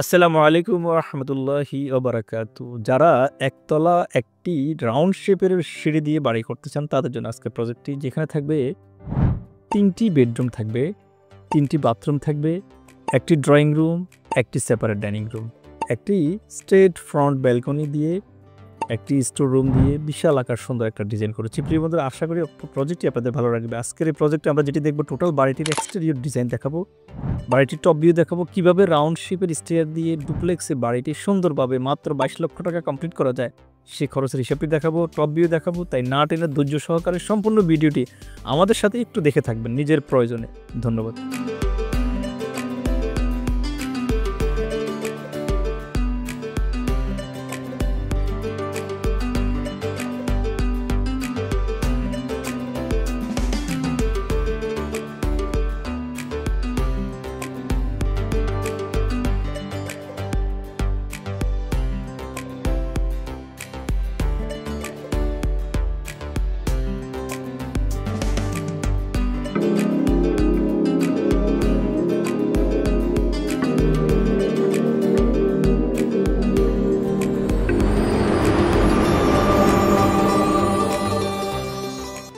আসসালামু আলাইকুম ওয়া রাহমাতুল্লাহি ওয়া বারাকাতু। যারা একতলা একটি রাউন্ড শেপের সিঁড়ি দিয়ে বাড়ি করতে চান তাদের জন্য আজকের প্রজেক্টটি, যেখানে থাকবে ৩ টি বেডরুম থাকবে, ৩ টি বাথরুম থাকবে, একটি ড্রয়িং রুম, একটি সেপারেট ডাইনিং রুম, একটি স্ট্রেট ফ্রন্ট ব্যালকনি দিয়ে, একটি স্টোর রুম দিয়ে বিশাল আকার সুন্দর একটা ডিজাইন করেছি। প্রিয় বন্ধুরা, আশা করি প্রজেক্টটি আপনাদের ভালো লাগবে। আজকের এই প্রজেক্টে আমরা যেটি দেখব, টোটাল বাড়িটির এক্সটেরিয়র ডিজাইন দেখাবো, বাড়িটির টপ ভিউ দেখাবো, কিভাবে রাউন্ড শেপের স্টেয়ার দিয়ে ডুপ্লেক্সে বাড়িটি সুন্দরভাবে মাত্র ২২ লক্ষ টাকা কমপ্লিট করা যায় সে খরচের হিসাবটি দেখাবো, টপ ভিউ দেখাবো। তাই না টেনে ধৈর্য সহকারে সম্পূর্ণ ভিডিওটি আমাদের সাথে একটু দেখে থাকবেন নিজের প্রয়োজনে। ধন্যবাদ।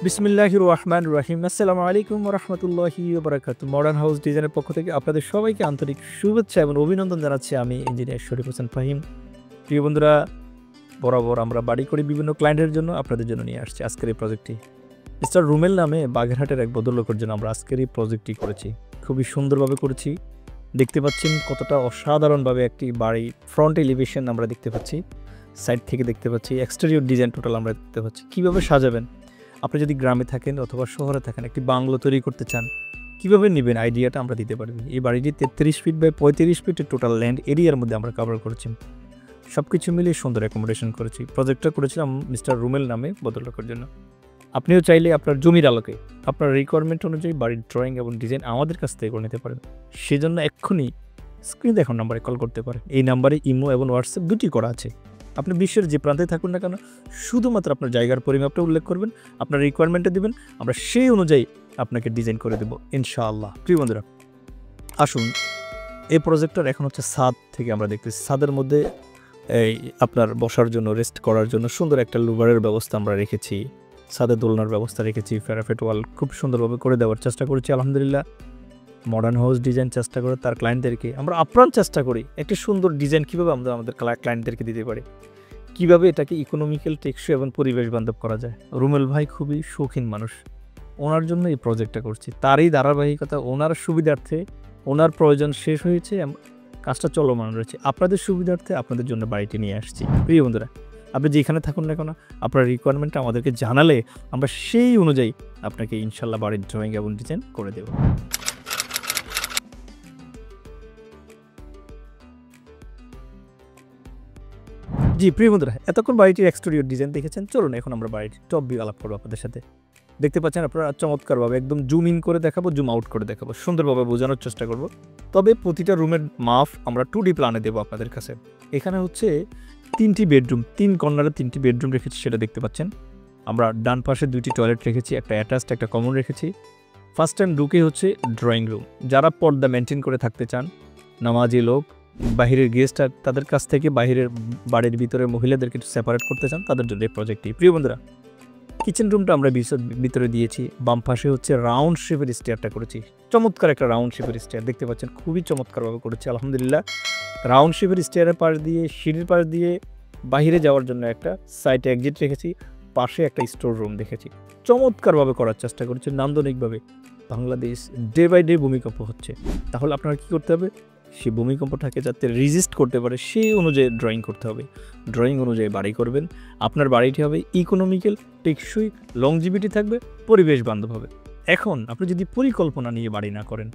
বিসমিল্লাহির রহমানির রহিম। আসসালামু আলাইকুম ওয়া রাহমাতুল্লাহি ওয়া বারাকাতুহু। মডার্ন হাউস ডিজাইনের পক্ষ থেকে আপনাদের সবাইকে আন্তরিক শুভেচ্ছা এবং অভিনন্দন জানাচ্ছি। আমি ইঞ্জিনিয়ার শরীফ হোসেন ফাহিম। প্রিয় বন্ধুরা, বরাবর আমরা বাড়ি করি বিভিন্ন ক্লায়েন্টের জন্য, আপনাদের জন্য নিয়ে আসছি আজকের এই প্রজেক্টটি। মিস্টার রুমেল নামে বাগেরহাটের এক ভদ্রলোকের জন্য আমরা আজকের এই প্রজেক্টটি করেছি। খুবই সুন্দরভাবে করেছি। দেখতে পাচ্ছেন কতটা অসাধারণভাবে একটি বাড়ি ফ্রন্ট এলিভেশন আমরা দেখতে পাচ্ছি, সাইড থেকে দেখতে পাচ্ছি, এক্সটেরিয়র ডিজাইন টোটাল আমরা দেখতে পাচ্ছি। কীভাবে সাজাবেন, আপনি যদি গ্রামে থাকেন অথবা শহরে থাকেন, একটি বাংলো তৈরি করতে চান, কীভাবে নেবেন আইডিয়াটা আমরা দিতে পারবো। এই বাড়িটি ৩৩ ফিট বাই ৩৫ ফিটের টোটাল ল্যান্ড এরিয়ার মধ্যে আমরা কভার করেছি। সব কিছু মিলিয়ে সুন্দর অ্যাকোমোডেশন করেছি। প্রজেক্টটা করেছিলাম মিস্টার রুমেল নামে ভদ্রলোকের জন্য। আপনিও চাইলে আপনার জমির আলোকে আপনার রিকোয়ারমেন্ট অনুযায়ী বাড়ির ড্রয়িং এবং ডিজাইন আমাদের কাছ থেকে করে নিতে পারেন। সেজন্য এক্ষুনি স্ক্রিন দেখার নাম্বারে কল করতে পারেন। এই নাম্বারে ইমো এবং হোয়াটসঅ্যাপ দুটি করা আছে। আপনি বিশ্বের যে প্রান্তে থাকুন না কেন, শুধুমাত্র আপনার জায়গার পরিমাপটা উল্লেখ করবেন, আপনার রিকোয়ারমেন্টটা দিবেন, আমরা সেই অনুযায়ী আপনাকে ডিজাইন করে দেবো ইনশাআল্লাহ। প্রিয় বন্ধুরা, আসুন এই প্রজেক্টটার এখন হচ্ছে ছাদ থেকে আমরা দেখতেছি। ছাদের মধ্যে এই আপনার বসার জন্য, রেস্ট করার জন্য সুন্দর একটা লুভারের ব্যবস্থা আমরা রেখেছি, ছাদে দোলনার ব্যবস্থা রেখেছি, প্যারাফেট ওয়াল খুব সুন্দরভাবে করে দেওয়ার চেষ্টা করেছি আলহামদুলিল্লাহ। মডার্ন হাউস ডিজাইন চেষ্টা করে তার ক্লায়েন্টদেরকে আমরা আপ্রাণ চেষ্টা করি একটি সুন্দর ডিজাইন কীভাবে আমরা আমাদের ক্লায়েন্টদেরকে দিতে পারি, কীভাবে এটাকে ইকোনমিক্যাল, টেকসই এবং পরিবেশ বান্ধব করা যায়। রুমেল ভাই খুবই শৌখিন মানুষ, ওনার জন্য এই প্রজেক্টটা করছি। তারই ধারাবাহিকতা, ওনার সুবিধার্থে, ওনার প্রয়োজন শেষ হয়েছে, কাজটা চলমান রয়েছে। আপনাদের সুবিধার্থে আপনাদের জন্য বাড়িটি নিয়ে আসছি। প্রিয় বন্ধুরা, আপনি যেখানে থাকুন না কেন, আপনার রিকোয়ারমেন্টটা আমাদেরকে জানালে আমরা সেই অনুযায়ী আপনাকে ইনশাল্লাহ বাড়ির ড্রয়িং এবং ডিজাইন করে দেব। জি প্রিয় বন্ধুরা, এতক্ষণ বাড়িটির এক্সটেরিয়র ডিজাইন দেখেছেন। চলুন এখন আমরা বাড়িটির টপ ভিউ আলাপ করবো আপনাদের সাথে। দেখতে পাচ্ছেন আপনারা চমৎকারভাবে একদম জুম ইন করে দেখাবো, জুম আউট করে দেখাবো, সুন্দরভাবে বোঝানোর চেষ্টা করব। তবে প্রতিটা রুমের মাপ আমরা 2D প্ল্যানে দেবো আপনাদের কাছে। এখানে হচ্ছে 3টি বেডরুম, 3 কর্নারে 3টি বেডরুম রেখেছি, সেটা দেখতে পাচ্ছেন। আমরা ডান পাশে 2টি টয়লেট রেখেছি, একটা অ্যাটাচড একটা কমন রেখেছি। ফার্স্ট টাইম ঢুকে হচ্ছে ড্রয়িং রুম। যারা পর্দা মেনটেন করে থাকতে চান, নামাজি লোক, বাহিরের গেস্ট, আর তাদের কাছ থেকে বাহিরের বাড়ির ভিতরে মহিলাদেরকে একটু সেপারেট করতে চান, তাদের জন্য এই প্রজেক্টটি। প্রিয় বন্ধুরা, কিচেন রুমটা আমরা ভিতরে দিয়েছি। বাম পাশে হচ্ছে রাউন্ড শেপের স্টেয়ারটা করেছি, চমৎকার একটা রাউন্ড শেপের স্টেয়ার দেখতে পাচ্ছেন, খুবই চমৎকারভাবে করেছি আলহামদুলিল্লাহ। রাউন্ড শেপের স্টেয়ারের পাশ দিয়ে, সিঁড়ির পাশ দিয়ে বাহিরে যাওয়ার জন্য একটা সাইডে এক্সিট রেখেছি, পাশে একটা স্টোর রুম দেখেছি। চমৎকারভাবে করার চেষ্টা করেছি নান্দনিকভাবে। বাংলাদেশ ডে বাই ডে ভূমিকম্প হচ্ছে, তাহলে আপনারা কী করতে হবে, সেই ভূমিকম্পটাকে যাতে রেজিস্ট করতে পারে সেই অনুযায়ী ড্রয়িং করতে হবে। ড্রয়িং অনুযায়ী বাড়ি করবেন, আপনার বাড়িটি হবে ইকোনমিক্যাল, টেকসই, লংজিভিটি থাকবে, পরিবেশ বান্ধব হবে। এখন আপনি যদি পরিকল্পনা নিয়ে বাড়ি না করেন,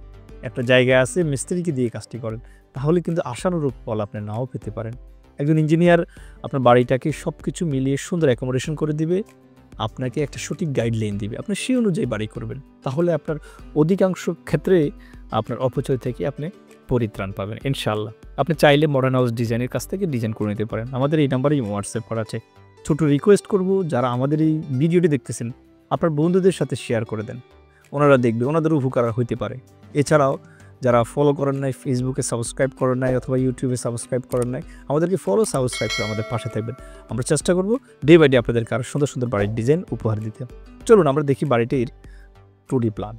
একটা জায়গায় আছে মিস্ত্রিকে দিয়ে কাজটি করেন, তাহলে কিন্তু আশানুরূপ ফল আপনি নাও পেতে পারেন। একজন ইঞ্জিনিয়ার আপনার বাড়িটাকে সব কিছু মিলিয়ে সুন্দর অ্যাকোমোডেশন করে দিবে, আপনাকে একটা সঠিক গাইডলাইন দিবে, আপনি সেই অনুযায়ী বাড়ি করবেন। তাহলে আপনার অধিকাংশ ক্ষেত্রে আপনার অপচয় থেকে আপনি পরিত্রাণ পাবেন ইনশাআল্লাহ। আপনি চাইলে মডার্ন হাউস ডিজাইনের কাছ থেকে ডিজাইন করে নিতে পারেন। আমাদের এই নাম্বারেই হোয়াটসঅ্যাপ করা আছে। ছোট রিকোয়েস্ট করব, যারা আমাদের এই ভিডিওটি দেখতেছেন, আপনার বন্ধুদের সাথে শেয়ার করে দেন, ওনারা দেখবে, ওনাদের উপকার হইতে পারে। এছাড়াও যারা ফলো করেন নাই, ফেসবুকে সাবস্ক্রাইব করেন নাই অথবা ইউটিউবে সাবস্ক্রাইব করেন নাই, আমাদেরকে ফলো সাবস্ক্রাইব করে আমাদের পাশে থাকবেন। আমরা চেষ্টা করব ডে বাই ডে আপনাদেরকে আরও সুন্দর সুন্দর বাড়ির ডিজাইন উপহার দিতে। চলুন আমরা দেখি বাড়িটির 2D প্ল্যান।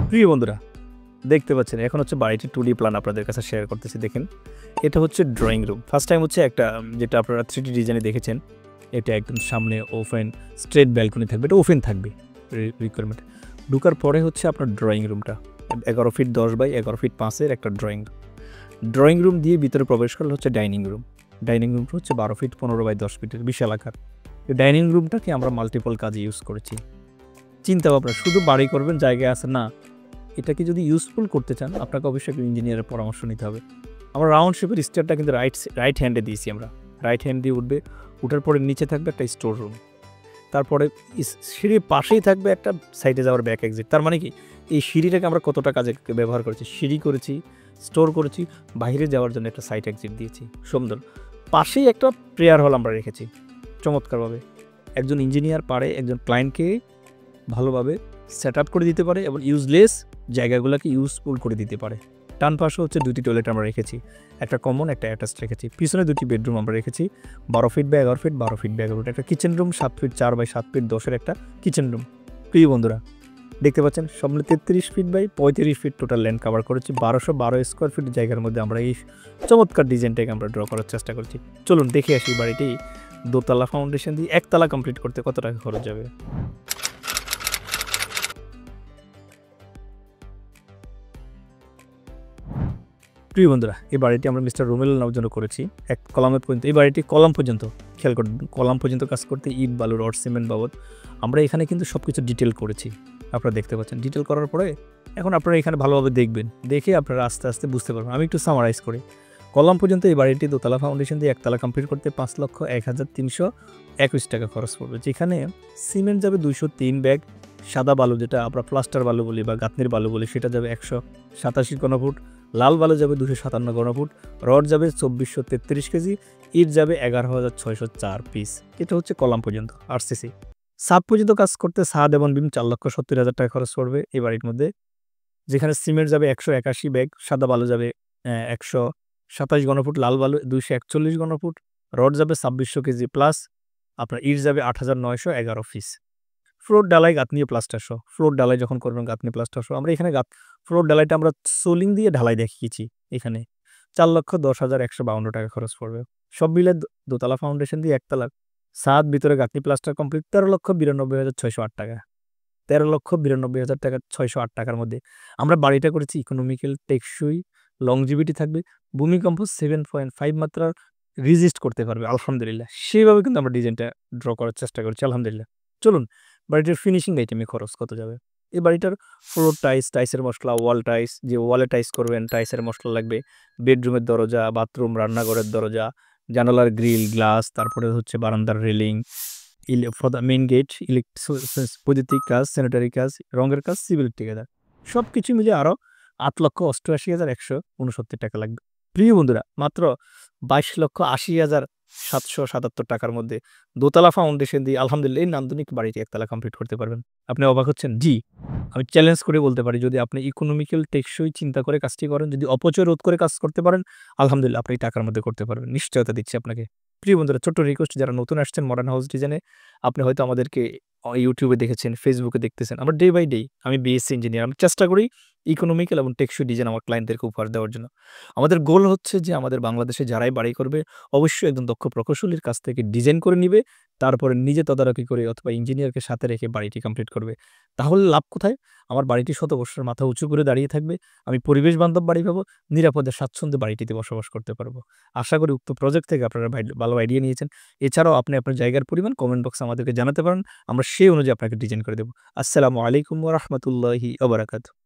প্রিয় বন্ধুরা, দেখতে পাচ্ছেন এখন হচ্ছে বাড়িটির 2D প্ল্যান আপনাদের কাছে শেয়ার করতেছি। দেখেন, এটা হচ্ছে ড্রয়িং রুম। ফার্স্ট টাইম হচ্ছে একটা যেটা আপনারা 3D ডিজাইনে দেখেছেন, এটা একদম সামনে ওপেন স্ট্রেট ব্যালকনি থাকবে, এটা ওপেন থাকবে রিকোয়ারমেন্ট। ঢুকার পরে হচ্ছে আপনার ড্রয়িং রুমটা 11 ফিট 10 বাই 11 ফিট 5-এর একটা ড্রয়িং রুম। ড্রয়িং রুম দিয়ে ভিতরে প্রবেশ করলে হচ্ছে ডাইনিং রুম। ডাইনিং রুমটা হচ্ছে 12 ফিট 15 বাই 10 ফিটের বিশাল আকার। এই ডাইনিং রুমটাকে আমরা মাল্টিপল কাজে ইউজ করেছি। চিন্তা ভাবনা, শুধু বাড়ি করবেন জায়গায় আছে না, এটাকে যদি ইউজফুল করতে চান আপনাকে অবশ্যই একটা ইঞ্জিনিয়ারের পরামর্শ নিতে হবে। আমরা রাউন্ড শেপের স্টেয়ারটা কিন্তু রাইট হ্যান্ডে দিয়েছি। আমরা রাইট হ্যান্ড দিয়ে উঠবে, উঠার পরে নিচে থাকবে একটা স্টোর রুম, তারপরে সিঁড়ির পাশেই থাকবে একটা সাইডে যাওয়ার ব্যাক এক্সিট। তার মানে কি, এই সিঁড়িটাকে আমরা কতটা কাজে ব্যবহার করেছি, সিঁড়ি করেছি, স্টোর করেছি, বাইরে যাওয়ার জন্য একটা সাইড এক্সিট দিয়েছি। সুন্দর। পাশেই একটা প্রেয়ার হল আমরা রেখেছি চমৎকারভাবে। একজন ইঞ্জিনিয়ার পারে একজন ক্লায়েন্টকে ভালোভাবে সেট আপ করে দিতে পারে এবং ইউজলেস জায়গাগুলোকে ইউজফুল করে দিতে পারে। ডান পাশে হচ্ছে 2টি টয়লেট আমরা রেখেছি, একটা কমন একটা অ্যাটাচড রেখেছি। পিছনে 2টি বেডরুম আমরা রেখেছি, 12 feet by 11 feet 12 feet by 11 feet. একটা kitchen room 7 feet 4 by 7 feet 10-এর একটা কিচেন রুম। প্রিয় বন্ধুরা, দেখতে পাচ্ছেন সামনে 33 feet by 35 feet total land cover করেছি। 1212 স্কোয়ার ফিট জায়গার মধ্যে আমরা এই চমৎকার ডিজাইনটাকে আমরা ড্র করার চেষ্টা করছি। চলুন দেখে আসি বাড়িটি দোতলা ফাউন্ডেশন দিয়ে একতলা কমপ্লিট করতে কত টাকা খরচ যাবে। প্রিয় বন্ধুরা, এই বাড়িটি আমরা মিস্টার রুমেল নামের জন্য করেছি। এক কলামের পর্যন্ত, এই বাড়িটি কলাম পর্যন্ত, খেয়াল করবেন, কলাম পর্যন্ত কাজ করতে ইট বালু রড সিমেন্ট বাবদ আমরা এখানে কিন্তু সব কিছু ডিটেল করেছি। আপনারা দেখতে পাচ্ছেন ডিটেল করার পরে এখন আপনারা এখানে ভালোভাবে দেখবেন, দেখে আপনারা আস্তে আস্তে বুঝতে পারবেন। আমি একটু সামারাইজ করি। কলাম পর্যন্ত এই বাড়িটি দোতলা ফাউন্ডেশন দিয়ে একতলা কমপ্লিট করতে 5,01,321 টাকা খরচ পড়বে, যেখানে সিমেন্ট যাবে 203 ব্যাগ, সাদা বালু যেটা আমরা প্লাস্টার বালু বলি বা গাঁথনির বালু বলি সেটা যাবে 187 ঘনফুট, লাল বালু যাবে 257 ঘনফুট, রড যাবে 2433 কেজি, ইট যাবে 11,604 পিস। এটা হচ্ছে কলাম পর্যন্ত আরসিসি। ছাদ পর্যন্ত কাজ করতে ছাদ এবং বিম 4,70,000 টাকা খরচ পড়বে এই বাড়ির মধ্যে, যেখানে সিমেন্ট যাবে 181 ব্যাগ, সাদা বালু যাবে 127 ঘনফুট, লাল বালু 241 ঘনফুট, রড যাবে 2600 কেজি প্লাস আপনার ইট যাবে 8,911 পিস। ফ্লোর ডালাই গাঁথনি প্লাস্টার সহ, ফ্লোর ডালাই যখন করবেন গাঁথনি প্লাস্টার সহ, আমরা এখানে ফ্লোর ডালাইটা আমরা সোলিং দিয়ে ঢালাই দেখিয়েছি। এখানে 4,10,152 টাকা খরচ পড়বে। সব মিলে দোতলা ফাউন্ডেশন দিয়ে একতলা, ছাদ ভিতরে গাঁথনি প্লাস্টার কমপ্লিট 13,92,608 টাকা। 13,92,000 টাকা 608 টাকার মধ্যে আমরা বাড়িটা করেছি ইকোনমিক্যাল, টেকসই, লংজিভিটি থাকবে, ভূমিকম্প 7.5 মাত্রার রেজিস্ট করতে পারবে আলহামদুলিল্লাহ। সেইভাবে কিন্তু আমরা ডিজাইনটা ড্র করার চেষ্টা করছি আলহামদুলিল্লাহ। চলুন বাড়িটার ফিনিশিং আইটেমে খরচ কত যাবে। এই বাড়িটার ফ্লোর টাইস, টাইসের মশলা, ওয়াল টাইস, যে ওয়ালে টাইস করবেন টাইসের মশলা লাগবে, বেডরুমের দরজা, বাথরুম, রান্নাঘরের দরজা, জানালার গ্রিল, গ্লাস, তারপরে হচ্ছে বারান্দার railing, for the main gate, বৈদ্যুতিক কাজ, স্যানিটারি কাজ, রঙের কাজ, সিভিল ঠিকাদার, সব কিছু মিলে আরও 8,88,169 টাকা লাগবে। প্রিয় বন্ধুরা, মাত্র 22,80,777 টাকার মধ্যে দোতলা ফাউন্ডেশন দিয়ে আলহামদুলিল্লাহ এই নান্দনিক বাড়িটি একতলা কমপ্লিট করতে পারবেন। আপনি অবাক হচ্ছেন? জি, আমি চ্যালেঞ্জ করে বলতে পারি, যদি আপনি ইকোনমিক্যাল টেকসই চিন্তা করে কাজটি করেন, যদি অপচয় রোধ করে কাজ করতে পারেন, আলহামদুলিল্লাহ আপনি টাকার মধ্যে করতে পারবেন, নিশ্চয়তা দিচ্ছি আপনাকে। প্রিয় বন্ধুরা, ছোট্ট রিকোয়েস্ট, যারা নতুন আসছেন মডার্ন হাউস ডিজাইনে, আপনি হয়তো আমাদেরকে ইউটিউবে দেখেছেন, ফেসবুকে দেখতেছেন। আমরা ডে বাই ডে, আমি বিএসসি ইঞ্জিনিয়ার, আমি চেষ্টা করি ইকোনমিক্যাল এবং টেকসই ডিজাইন আমার ক্লায়েন্টদেরকে উপহার দেওয়ার জন্য। আমাদের গোল হচ্ছে যে আমাদের বাংলাদেশে যারাই বাড়ি করবে অবশ্যই একজন দক্ষ প্রকৌশলীর কাছ থেকে ডিজাইন করে নিবে, তারপরে নিজে তদারকি করে অথবা ইঞ্জিনিয়ারকে সাথে রেখে বাড়িটি কমপ্লিট করবে। তাহলে লাভ কোথায়? আমার বাড়িটি 100 বছরের মাথা উঁচু করে দাঁড়িয়ে থাকবে, আমি পরিবেশ বান্ধব বাড়ি পাবো, নিরাপদে স্বাচ্ছন্দ্যে বাড়িটিতে বসবাস করতে পারবো। আশা করি উক্ত প্রজেক্ট থেকে আপনারা ভালো আইডিয়া নিয়েছেন। এছাড়াও আপনি আপনার জায়গার পরিমাণ কমেন্ট বক্সে আমাদেরকে জানাতে পারেন, আমরা সেই অনুযায়ী আপনাকে ডিজাইন করে দেবো। আসসালামু আলাইকুম ওয়া রাহমাতুল্লাহি ওয়া বারাকাতুহু।